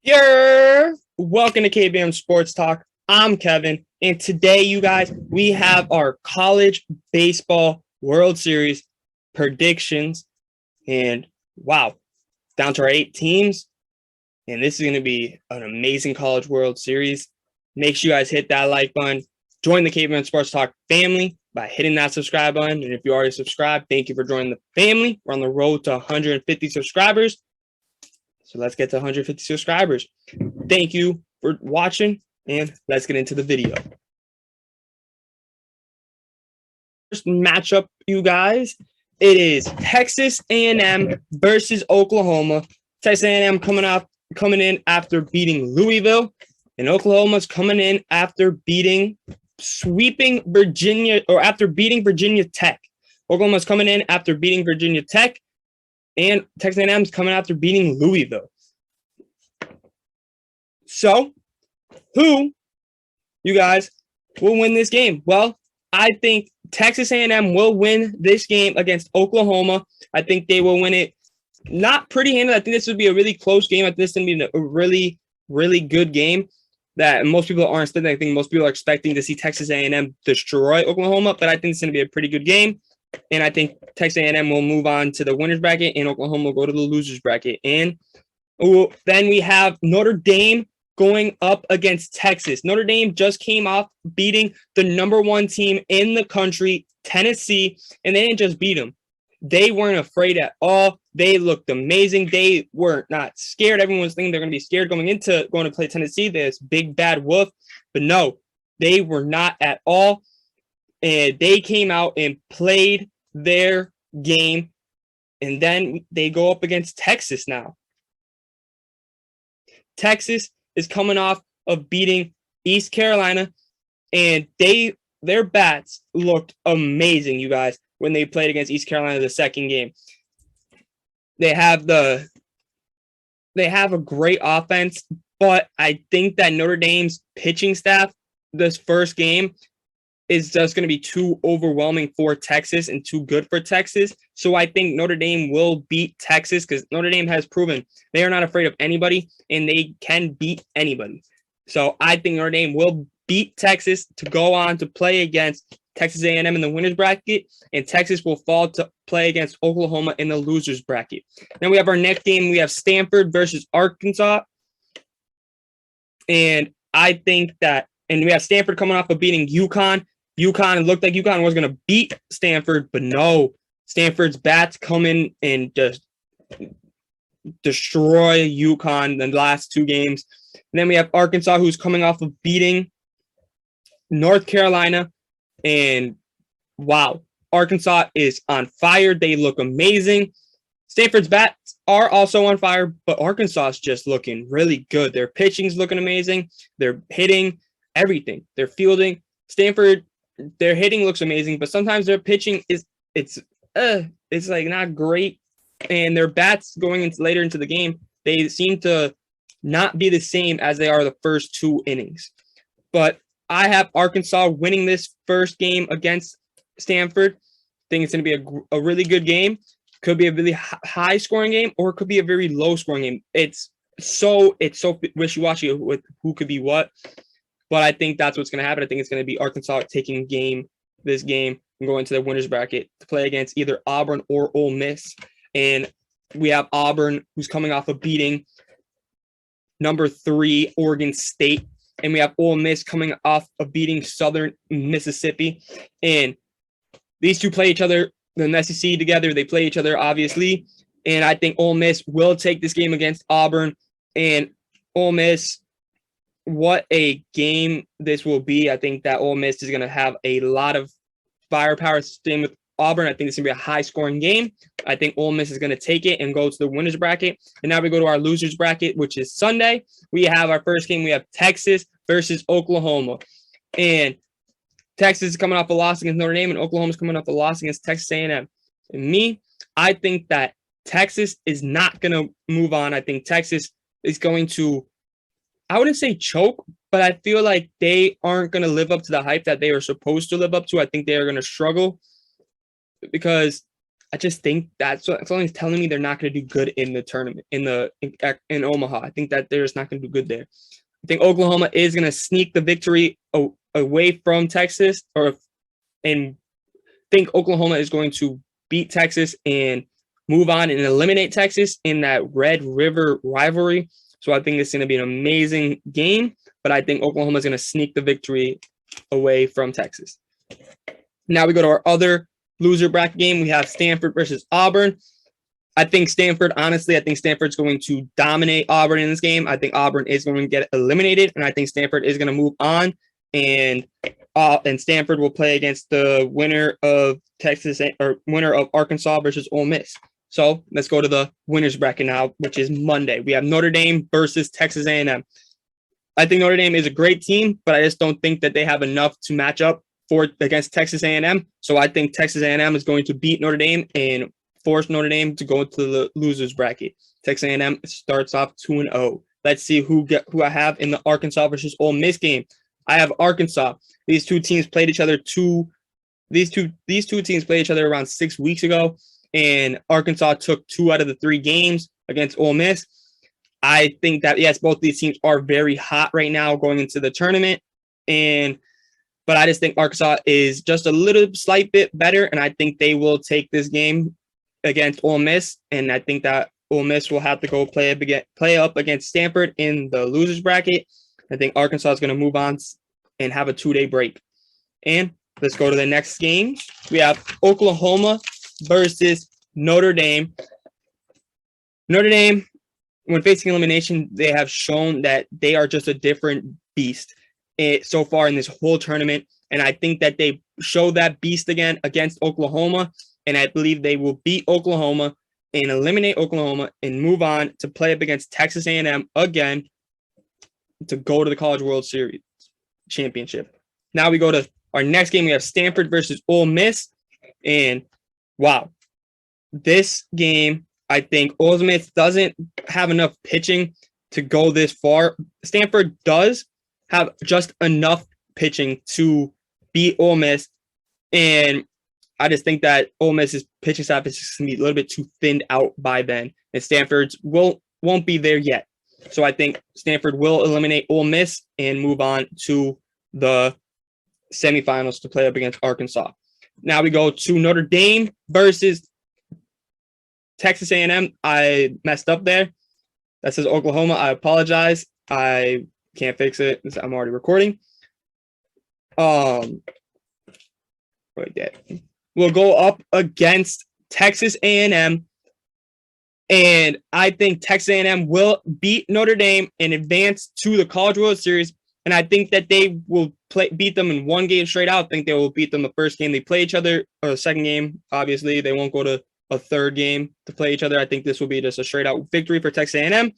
Welcome to KBM Sports Talk. I'm Kevin, and today, you guys, we have our college baseball World Series predictions. And wow, down to our 8 teams, and this is going to be an amazing college World Series. Make sure you guys hit that like button. Join the KBM Sports Talk family by hitting that subscribe button. And if you already subscribed, thank you for joining the family. We're on the road to 150 subscribers. So let's get to 150 subscribers. Thank you for watching, and let's get into the video. First matchup, you guys, it is Texas A&M versus Oklahoma. Texas A&M coming in after beating Louisville, and Oklahoma's coming in after sweeping Virginia, or after beating Virginia Tech. Oklahoma's coming in after beating Virginia Tech. And Texas A&M is coming after beating Louisville. So, who, you guys, will win this game? Well, I think Texas A&M will win this game against Oklahoma. I think they will win it not pretty handily. I think this would be a really close game. I think this is going to be a really, really good game that most people aren't expecting. I think most people are expecting to see Texas A&M destroy Oklahoma, but I think it's going to be a pretty good game. And I think Texas A&M will move on to the winner's bracket, and Oklahoma will go to the loser's bracket. And then we have Notre Dame going up against Texas. Notre Dame just came off beating the #1 team in the country, Tennessee, and they didn't just beat them. They weren't afraid at all. They looked amazing. They were not scared. Everyone was thinking they're going to be scared going to play Tennessee, this big bad wolf. But no, they were not at all. And they came out and played their game. And then they go up against Texas now. Texas is coming off of beating East Carolina. And their bats looked amazing, you guys, when they played against East Carolina the second game. They have a great offense, but I think that Notre Dame's pitching staff this first game is just going to be too overwhelming for Texas and too good for Texas. So I think Notre Dame will beat Texas because Notre Dame has proven they are not afraid of anybody and they can beat anybody. So I think Notre Dame will beat Texas to go on to play against Texas A&M in the winner's bracket, and Texas will fall to play against Oklahoma in the loser's bracket. Then we have our next game. We have Stanford versus Arkansas. And I think that, and we have Stanford coming off of beating UConn. It looked like UConn was going to beat Stanford, but no. Stanford's bats come in and just destroy UConn in the last 2 games. And then we have Arkansas, who's coming off of beating North Carolina. And wow, Arkansas is on fire. They look amazing. Stanford's bats are also on fire, but Arkansas is just looking really good. Their pitching's looking amazing. They're hitting everything. They're fielding. Stanford, their hitting looks amazing, but sometimes their pitching it's like not great. And their bats going into later into the game, they seem to not be the same as they are the first 2 innings. But I have Arkansas winning this first game against Stanford. I think it's going to be a really good game. Could be a really high scoring game, or it could be a very low scoring game. It's so wishy-washy with who could be what. But I think that's what's going to happen. I think it's going to be Arkansas taking this game and going to the winner's bracket to play against either Auburn or Ole Miss. And we have Auburn, who's coming off of beating #3 Oregon State. And we have Ole Miss coming off of beating Southern Mississippi. And these two play each other in the SEC together. They play each other, obviously. And I think Ole Miss will take this game against Auburn. And Ole Miss, what a game this will be. I think that Ole Miss is going to have a lot of firepower. Same with Auburn. I think it's going to be a high-scoring game. I think Ole Miss is going to take it and go to the winner's bracket. And now we go to our loser's bracket, which is Sunday. We have our first game. We have Texas versus Oklahoma. And Texas is coming off a loss against Notre Dame, and Oklahoma's coming off a loss against Texas A&M. And I think that Texas is not going to move on. I think Texas is going to, I wouldn't say choke, but I feel like they aren't going to live up to the hype that they were supposed to live up to. I think they are going to struggle because I just think that's what something's telling me they're not going to do good in the tournament in Omaha. I think that they're just not going to do good there. I think Oklahoma is going to sneak the victory away from Texas, and think Oklahoma is going to beat Texas and move on and eliminate Texas in that Red River rivalry. So I think it's going to be an amazing game, but I think Oklahoma is going to sneak the victory away from Texas. Now we go to our other loser bracket game. We have Stanford versus Auburn. I think Stanford's going to dominate Auburn in this game. I think Auburn is going to get eliminated, and I think Stanford is going to move on, and Stanford will play against the winner of Arkansas versus Ole Miss. So let's go to the winners bracket now, which is Monday. We have Notre Dame versus Texas A&M. I think Notre Dame is a great team, but I just don't think that they have enough to match up against Texas A&M. So I think Texas A&M is going to beat Notre Dame and force Notre Dame to go to the losers bracket. Texas A&M starts off 2-0. Let's see who I have in the Arkansas versus Ole Miss game. I have Arkansas. These two teams played each other these two teams played each other around 6 weeks ago, and Arkansas took 2 out of the 3 games against Ole Miss. I think that, yes, both these teams are very hot right now going into the tournament, but I just think Arkansas is just a slight bit better, and I think they will take this game against Ole Miss, and I think that Ole Miss will have to go play up against Stanford in the losers bracket. I think Arkansas is going to move on and have a 2-day break. And let's go to the next game. We have Oklahoma versus Notre Dame. Notre Dame, when facing elimination, they have shown that they are just a different beast so far in this whole tournament. And I think that they show that beast again against Oklahoma. And I believe they will beat Oklahoma and eliminate Oklahoma and move on to play up against Texas A&M again to go to the College World Series championship. Now we go to our next game. We have Stanford versus Ole Miss. And wow, this game, I think Ole Miss doesn't have enough pitching to go this far. Stanford does have just enough pitching to beat Ole Miss. And I just think that Ole Miss's pitching staff is just going to be a little bit too thinned out by then. And Stanford's won't be there yet. So I think Stanford will eliminate Ole Miss and move on to the semifinals to play up against Arkansas. Now we go to Notre Dame versus Texas A&M. I messed up there. That says Oklahoma. I apologize. I can't fix it. I'm already recording. Right there. We'll go up against Texas A&M. And I think Texas A&M will beat Notre Dame and advance to the College World Series. And I think that they will beat them in 1 game straight out. I think they will beat them the first game they play each other, or the second game. Obviously, they won't go to a third game to play each other. I think this will be just a straight out victory for Texas A&M.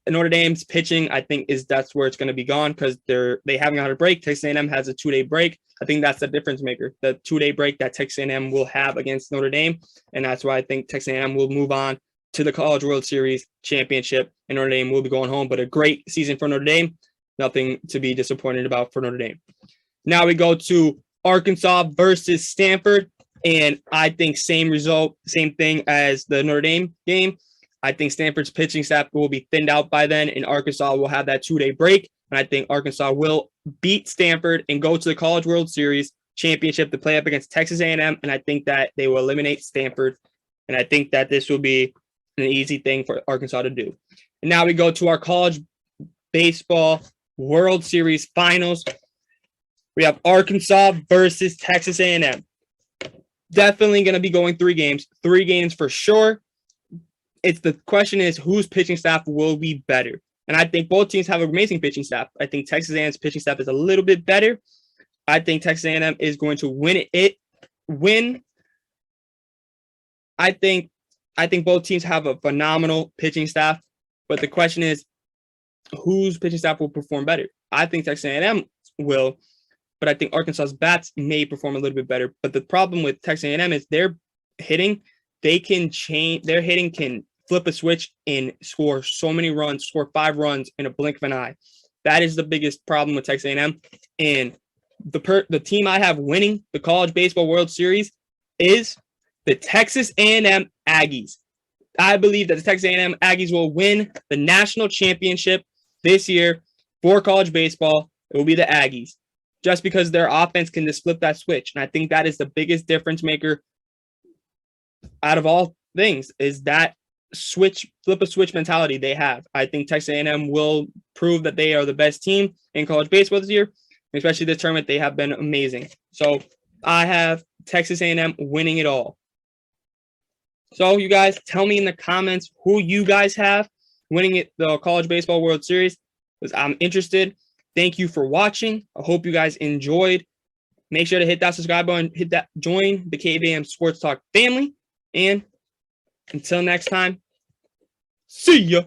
And Notre Dame's pitching, I think, that's where it's going to be gone because they haven't got a break. Texas A&M has a 2-day break. I think that's the difference maker, the 2-day break that Texas A&M will have against Notre Dame. And that's why I think Texas A&M will move on to the College World Series championship, and Notre Dame will be going home. But a great season for Notre Dame. Nothing to be disappointed about for Notre Dame. Now we go to Arkansas versus Stanford, and I think same result, same thing as the Notre Dame game. I think Stanford's pitching staff will be thinned out by then, and Arkansas will have that 2-day break. And I think Arkansas will beat Stanford and go to the College World Series championship to play up against Texas A&M, and I think that they will eliminate Stanford. And I think that this will be an easy thing for Arkansas to do. And now we go to our college baseball World Series finals. We have Arkansas versus Texas A&M. Definitely going to be going 3 games. 3 games for sure. The question is whose pitching staff will be better. And I think both teams have an amazing pitching staff. I think Texas A&M's pitching staff is a little bit better. I think Texas A&M is going to win. I think both teams have a phenomenal pitching staff, but the question is whose pitching staff will perform better. I think Texas A&M will, but I think Arkansas's bats may perform a little bit better. But the problem with Texas A&M is their hitting, their hitting can flip a switch and score so many runs, score 5 runs in a blink of an eye. That is the biggest problem with Texas A&M. And the team I have winning the College Baseball World Series is the Texas A&M Aggies. I believe that the Texas A&M Aggies will win the national championship this year for college baseball. It will be the Aggies, just because their offense can just flip that switch. And I think that is the biggest difference maker out of all things, is that flip a switch mentality they have. I think Texas A&M will prove that they are the best team in college baseball this year, especially this tournament. They have been amazing. So I have Texas A&M winning it all. So you guys tell me in the comments who you guys have winning it, the College Baseball World Series, because I'm interested. Thank you for watching. I hope you guys enjoyed. Make sure to hit that subscribe button, join the KBM Sports Talk family. And until next time, see ya.